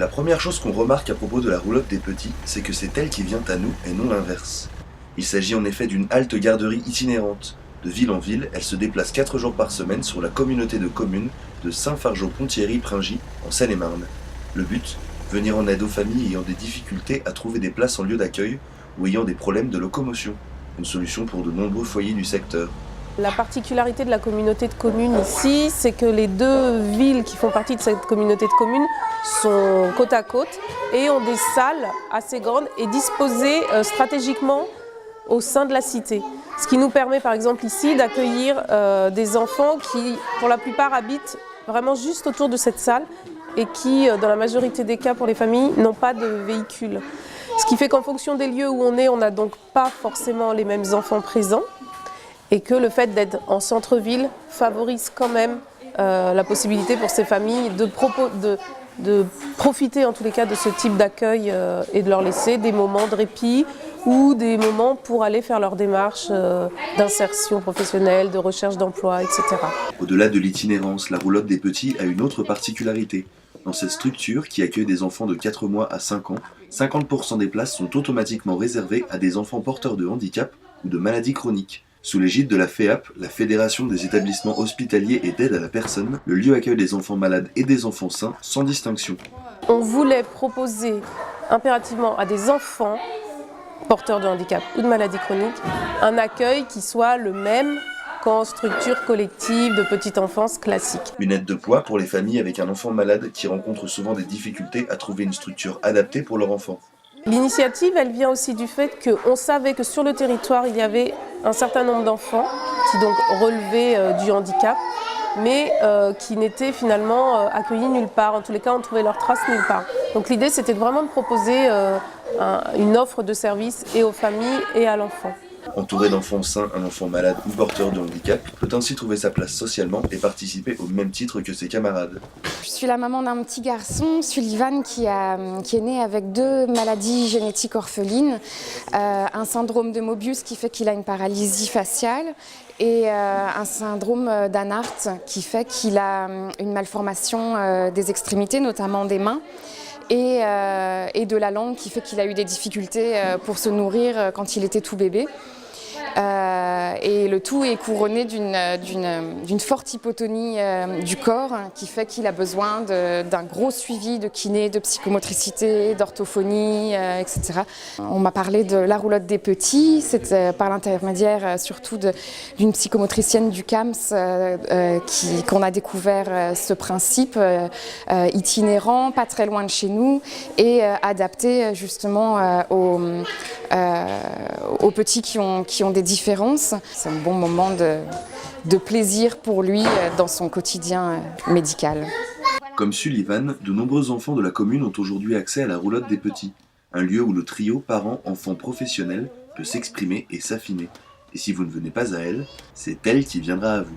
La première chose qu'on remarque à propos de la roulotte des petits, c'est que c'est elle qui vient à nous et non l'inverse. Il s'agit en effet d'une halte garderie itinérante. De ville en ville, elle se déplace 4 jours par semaine sur la communauté de communes de Saint-Fargeau-Ponthierry-Pringy, en Seine-et-Marne. Le but, venir en aide aux familles ayant des difficultés à trouver des places en lieu d'accueil ou ayant des problèmes de locomotion. Une solution pour de nombreux foyers du secteur. La particularité de la communauté de communes ici, c'est que les deux villes qui font partie de cette communauté de communes sont côte à côte et ont des salles assez grandes et disposées stratégiquement au sein de la cité. Ce qui nous permet par exemple ici d'accueillir des enfants qui, pour la plupart, habitent vraiment juste autour de cette salle et qui, dans la majorité des cas pour les familles, n'ont pas de véhicule. Ce qui fait qu'en fonction des lieux où on est, on n'a donc pas forcément les mêmes enfants présents. Et que le fait d'être en centre-ville favorise quand même la possibilité pour ces familles de profiter en tous les cas de ce type d'accueil et de leur laisser des moments de répit ou des moments pour aller faire leurs démarches d'insertion professionnelle, de recherche d'emploi, etc. Au-delà de l'itinérance, la roulotte des petits a une autre particularité. Dans cette structure, qui accueille des enfants de 4 mois à 5 ans, 50% des places sont automatiquement réservées à des enfants porteurs de handicap ou de maladies chroniques. Sous l'égide de la FEAP, la Fédération des établissements hospitaliers et d'aide à la personne, le lieu accueille des enfants malades et des enfants sains, sans distinction. On voulait proposer impérativement à des enfants porteurs de handicap ou de maladies chroniques un accueil qui soit le même qu'en structure collective de petite enfance classique. Une aide de poids pour les familles avec un enfant malade qui rencontrent souvent des difficultés à trouver une structure adaptée pour leur enfant. L'initiative, elle vient aussi du fait qu'on savait que sur le territoire, il y avait un certain nombre d'enfants qui donc relevaient du handicap, mais qui n'étaient finalement accueillis nulle part. En tous les cas, on trouvait leurs traces nulle part. Donc l'idée, c'était vraiment de proposer une offre de service et aux familles et à l'enfant. Entouré d'enfants sains, un enfant malade ou porteur de handicap peut ainsi trouver sa place socialement et participer au même titre que ses camarades. Je suis la maman d'un petit garçon, Sullivan, qui est né avec 2 maladies génétiques orphelines, un syndrome de Mobius qui fait qu'il a une paralysie faciale et un syndrome d'Anhart qui fait qu'il a une malformation des extrémités, notamment des mains. Et de la langue qui fait qu'il a eu des difficultés pour se nourrir quand il était tout bébé. Et le tout est couronné d'une forte hypotonie du corps qui fait qu'il a besoin d'un gros suivi de kiné, de psychomotricité, d'orthophonie, etc. On m'a parlé de la roulotte des petits, c'est par l'intermédiaire surtout d'une psychomotricienne du CAMS qu'on a découvert ce principe itinérant, pas très loin de chez nous et adapté justement aux petits qui ont des différences. C'est un bon moment de plaisir pour lui dans son quotidien médical. Comme Sullivan, de nombreux enfants de la commune ont aujourd'hui accès à la roulotte des petits, un lieu où le trio parents-enfants professionnels peut s'exprimer et s'affiner. Et si vous ne venez pas à elle, c'est elle qui viendra à vous.